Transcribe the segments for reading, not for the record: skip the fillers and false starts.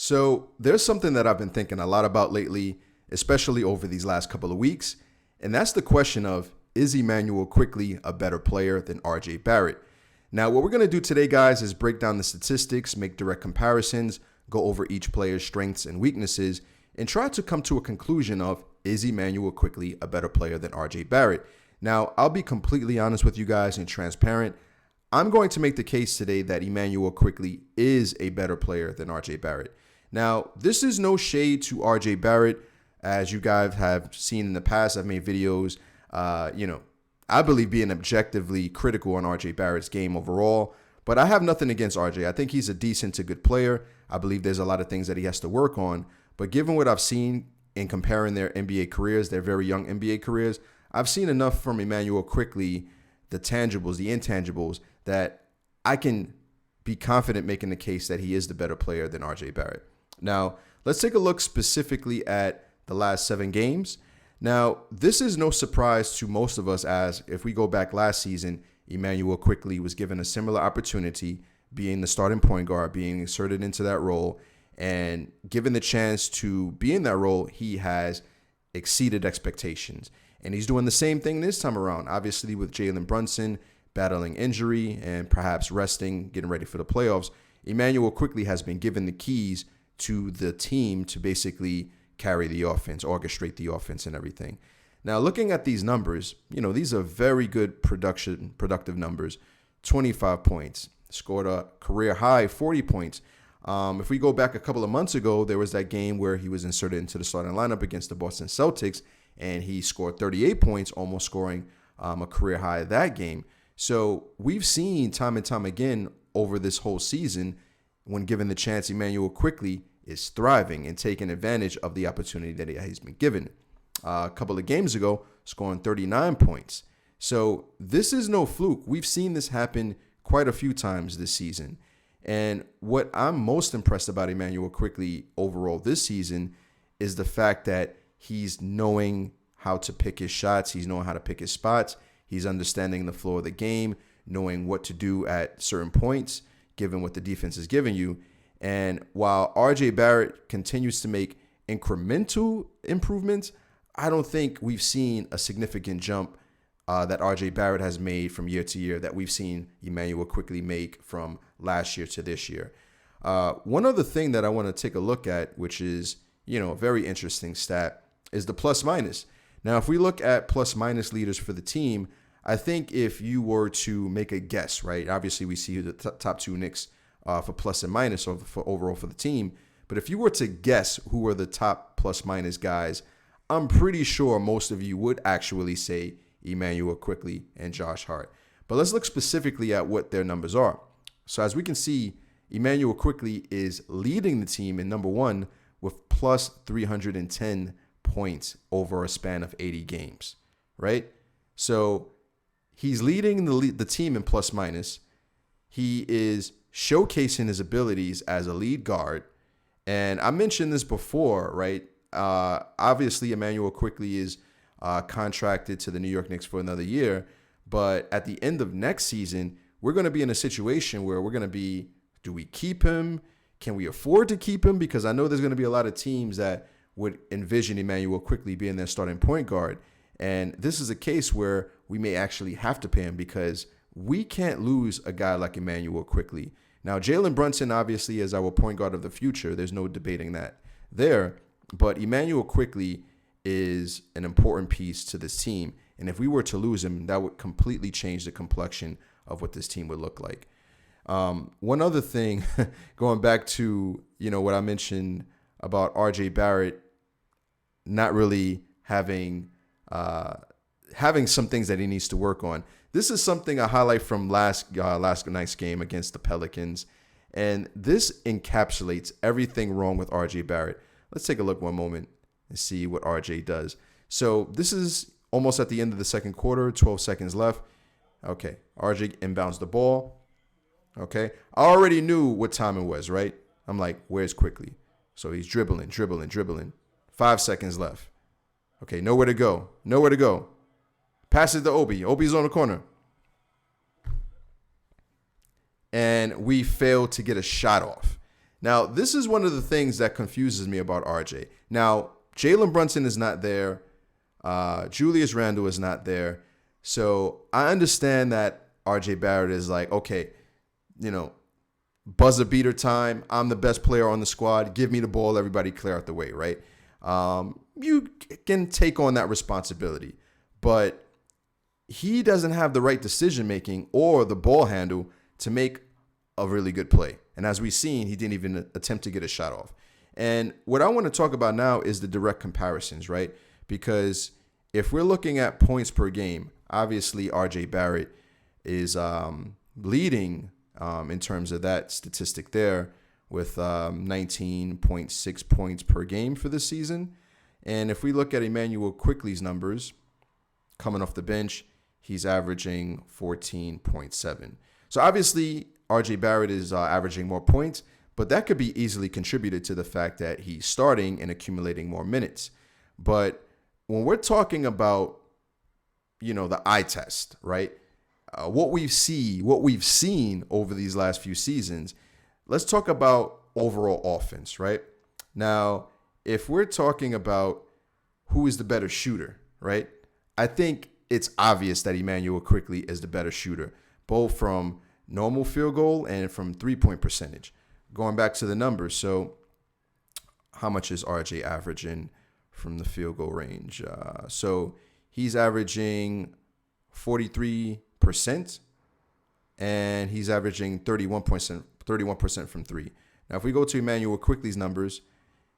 So there's something that I've been thinking a lot about lately, especially over these last couple of weeks, and that's the question of, is Immanuel Quickley a better player than RJ Barrett? Now, what we're going to do today, guys, is break down the statistics, make direct comparisons, go over each player's strengths and weaknesses, and try to come to a conclusion of, is Immanuel Quickley a better player than RJ Barrett? Now, I'll be completely honest with you guys and transparent. I'm going to make the case today that Immanuel Quickley is a better player than RJ Barrett. Now, this is no shade to RJ Barrett. As you guys have seen in the past, I've made videos, I believe being objectively critical on RJ Barrett's game overall, but I have nothing against RJ. I think he's a decent to good player. I believe there's a lot of things that he has to work on, but given what I've seen in comparing their NBA careers, their very young NBA careers, I've seen enough from Immanuel Quickley, the tangibles, the intangibles, that I can be confident making the case that he is the better player than RJ Barrett. Now, let's take a look specifically at the last 7 games. Now, this is no surprise to most of us, as if we go back last season, Immanuel Quickley was given a similar opportunity, being the starting point guard, being inserted into that role, and given the chance to be in that role, he has exceeded expectations. And he's doing the same thing this time around, obviously with Jalen Brunson battling injury and perhaps resting, getting ready for the playoffs. Immanuel Quickley has been given the keys to the team to basically carry the offense, orchestrate the offense and everything. Now, looking at these numbers, these are very good productive numbers. 25 points, scored a career high 40 points. If we go back a couple of months ago, there was that game where he was inserted into the starting lineup against the Boston Celtics, and he scored 38 points, almost scoring a career high that game. So we've seen time and time again over this whole season, when given the chance, Immanuel Quickley is thriving and taking advantage of the opportunity that he's been given. A couple of games ago, scoring 39 points. So this is no fluke. We've seen this happen quite a few times this season. And what I'm most impressed about Immanuel Quickley overall this season is the fact that he's knowing how to pick his shots. He's knowing how to pick his spots. He's understanding the flow of the game, knowing what to do at certain points, given what the defense is giving you. And while RJ Barrett continues to make incremental improvements, I don't think we've seen a significant jump that RJ Barrett has made from year to year that we've seen Immanuel Quickley make from last year to this year. One other thing that I want to take a look at, which is, a very interesting stat, is the plus minus. Now, if we look at plus minus leaders for the team, I think if you were to make a guess, right? Obviously, we see the top 2 Knicks for plus and minus for overall for the team. But if you were to guess who are the top plus minus guys, I'm pretty sure most of you would actually say Immanuel Quickley and Josh Hart. But let's look specifically at what their numbers are. So as we can see, Immanuel Quickley is leading the team in number 1 with plus 310 points over a span of 80 games, right? So he's leading the team in plus minus. He is showcasing his abilities as a lead guard. And I mentioned this before, right? Obviously, Immanuel Quickley is contracted to the New York Knicks for another year. But at the end of next season, we're going to be in a situation where we're going to be, do we keep him? Can we afford to keep him? Because I know there's going to be a lot of teams that would envision Immanuel Quickley being their starting point guard. And this is a case where we may actually have to pay him because we can't lose a guy like Immanuel Quickley. Now, Jalen Brunson obviously is our point guard of the future. There's no debating that there. But Immanuel Quickley is an important piece to this team. And if we were to lose him, that would completely change the complexion of what this team would look like. One other thing, going back to, what I mentioned about RJ Barrett not really having some things that he needs to work on. This is something I highlight from last night's game against the Pelicans, and this encapsulates everything wrong with RJ Barrett. Let's take a look one moment and see what RJ does. So this is almost at the end of the second quarter, 12 seconds left. Okay, RJ inbounds the ball. Okay, I already knew what time it was, right? I'm like, where's Quickley? So he's dribbling. 5 seconds left. Okay, nowhere to go. Passes to Obi. Obi's on the corner. And we failed to get a shot off. Now, this is one of the things that confuses me about RJ. Now, Jalen Brunson is not there. Julius Randle is not there. So I understand that RJ Barrett is like, okay, buzzer beater time. I'm the best player on the squad. Give me the ball. Everybody clear out the way, right? You can take on that responsibility. But he doesn't have the right decision-making or the ball handle to make a really good play. And as we've seen, he didn't even attempt to get a shot off. And what I want to talk about now is the direct comparisons, right? Because if we're looking at points per game, obviously RJ Barrett is leading in terms of that statistic there with 19.6 points per game for this season. And if we look at Immanuel Quickley's numbers coming off the bench, he's averaging 14.7. So obviously, RJ Barrett is averaging more points, but that could be easily contributed to the fact that he's starting and accumulating more minutes. But when we're talking about, the eye test, right? What we've seen over these last few seasons, let's talk about overall offense, right? Now, if we're talking about who is the better shooter, right? I think it's obvious that Immanuel Quickley is the better shooter, both from normal field goal and from three-point percentage. Going back to the numbers, so how much is RJ averaging from the field goal range? So he's averaging 43%, and he's averaging 31% from three. Now, if we go to Immanuel Quickley's numbers,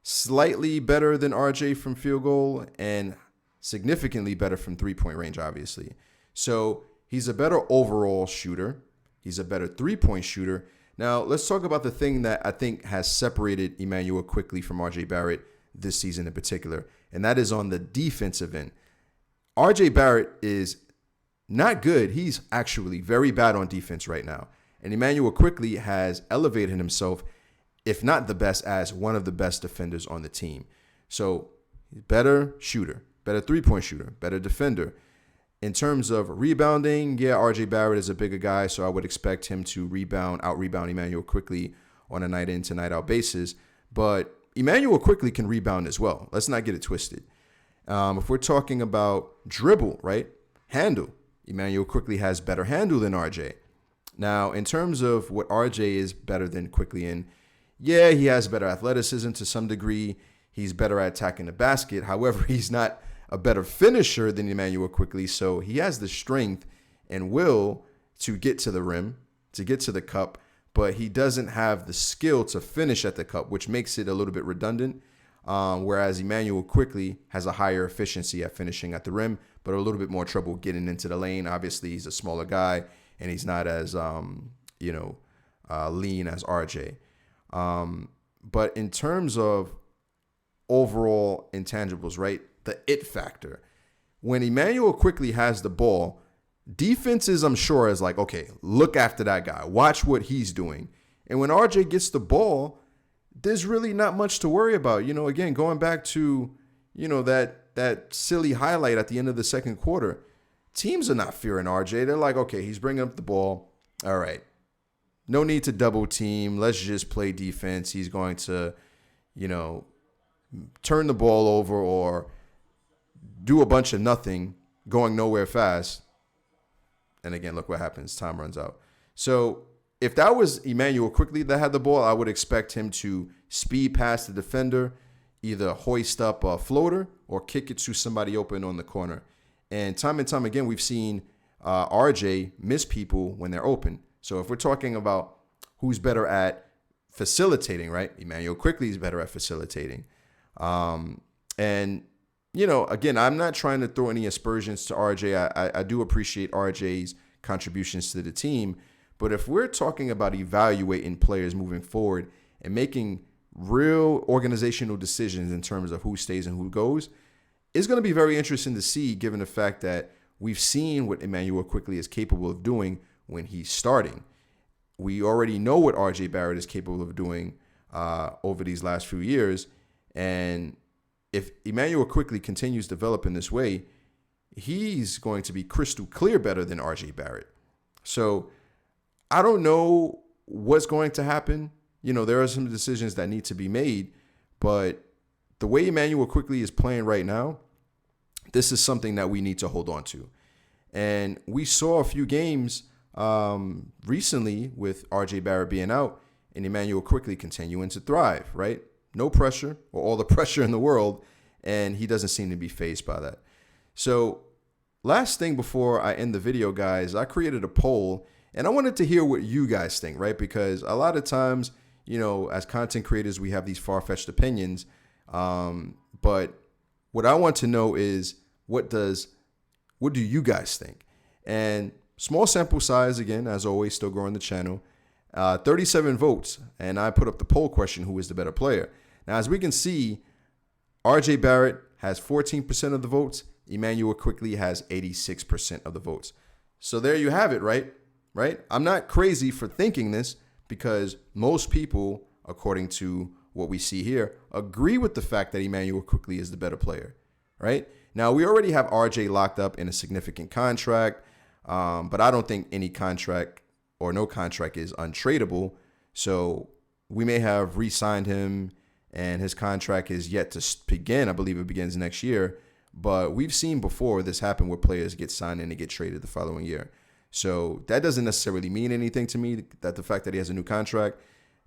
slightly better than RJ from field goal and significantly better from three-point range, obviously. So he's a better overall shooter. He's a better three-point shooter. Now, let's talk about the thing that I think has separated Immanuel Quickley from RJ Barrett this season in particular, and that is on the defensive end. RJ Barrett is not good. He's actually very bad on defense right now. And Immanuel Quickley has elevated himself, if not the best, as one of the best defenders on the team. So, better shooter, better three-point shooter, better defender. In terms of rebounding, yeah, RJ Barrett is a bigger guy, so I would expect him to out-rebound Immanuel Quickley on a night-in to night-out basis. But Immanuel Quickley can rebound as well. Let's not get it twisted. If we're talking about dribble, right, handle, Immanuel Quickley has better handle than RJ. Now, in terms of what RJ is better than Quickley in, yeah, he has better athleticism to some degree. He's better at attacking the basket. However, he's not a better finisher than Immanuel Quickley, so he has the strength and will to get to the rim, to get to the cup, but he doesn't have the skill to finish at the cup, which makes it a little bit redundant, whereas Immanuel Quickley has a higher efficiency at finishing at the rim, but a little bit more trouble getting into the lane. Obviously, he's a smaller guy, and he's not as, lean as RJ. But in terms of overall intangibles, right, the it factor. When Immanuel Quickley has the ball, defenses, I'm sure, is like, okay, look after that guy. Watch what he's doing. And when RJ gets the ball, there's really not much to worry about. Again, going back to, that silly highlight at the end of the second quarter, teams are not fearing RJ. They're like, okay, he's bringing up the ball. All right. No need to double team. Let's just play defense. He's going to, turn the ball over or do a bunch of nothing, going nowhere fast. And again, look what happens. Time runs out. So if that was Immanuel Quickley that had the ball, I would expect him to speed past the defender, either hoist up a floater or kick it to somebody open on the corner. And time again, we've seen RJ miss people when they're open. So if we're talking about who's better at facilitating, right? Immanuel Quickley is better at facilitating. Again, I'm not trying to throw any aspersions to RJ. I do appreciate RJ's contributions to the team. But if we're talking about evaluating players moving forward and making real organizational decisions in terms of who stays and who goes, it's going to be very interesting to see, given the fact that we've seen what Immanuel Quickley is capable of doing when he's starting. We already know what RJ Barrett is capable of doing over these last few years. And if Immanuel Quickley continues developing this way, he's going to be crystal clear better than RJ Barrett. So I don't know what's going to happen there are some decisions that need to be made, but the way Immanuel Quickley is playing right now, this is something that we need to hold on to. And we saw a few games recently with RJ Barrett being out and Immanuel Quickley continuing to thrive, right? No pressure or all the pressure in the world, and he doesn't seem to be fazed by that. So last thing before I end the video, guys, I created a poll, and I wanted to hear what you guys think, right? Because a lot of times, as content creators, we have these far-fetched opinions. But what I want to know is what do you guys think? And small sample size, again, as always, still growing the channel. 37 votes, and I put up the poll question, who is the better player? Now, as we can see, RJ Barrett has 14% of the votes. Immanuel Quickley has 86% of the votes. So there you have it, right? I'm not crazy for thinking this because most people, according to what we see here, agree with the fact that Immanuel Quickley is the better player, right? Now, we already have RJ locked up in a significant contract, but I don't think any contract or no contract is untradeable. So we may have re-signed him and his contract is yet to begin. I believe it begins next year. But we've seen before this happen where players get signed and they get traded the following year. So that doesn't necessarily mean anything to me, that the fact that he has a new contract.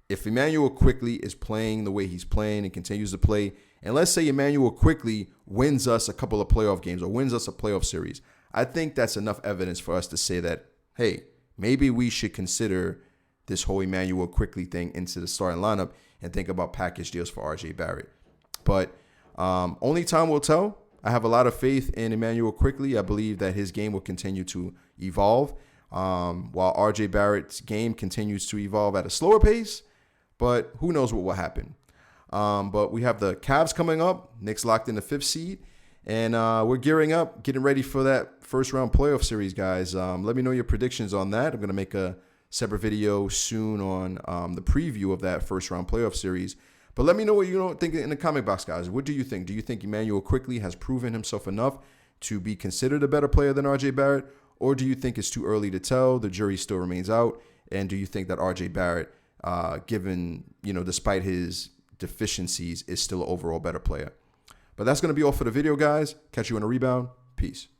If Immanuel Quickley is playing the way he's playing and continues to play, and let's say Immanuel Quickley wins us a couple of playoff games or wins us a playoff series, I think that's enough evidence for us to say that, hey, maybe we should consider this whole Immanuel Quickley thing into the starting lineup and think about package deals for RJ Barrett. But only time will tell. I have a lot of faith in Immanuel Quickley. I believe that his game will continue to evolve while RJ Barrett's game continues to evolve at a slower pace. But who knows what will happen. But we have the Cavs coming up. Knicks locked in the 5th seed. And we're gearing up, getting ready for that first-round playoff series, guys. Let me know your predictions on that. I'm going to make a separate video soon on the preview of that first-round playoff series. But let me know what you think in the comment box, guys. What do you think? Do you think Immanuel Quickley has proven himself enough to be considered a better player than RJ Barrett? Or do you think it's too early to tell? The jury still remains out. And do you think that RJ Barrett, despite his deficiencies, is still an overall better player? But that's going to be all for the video, guys. Catch you on a rebound. Peace.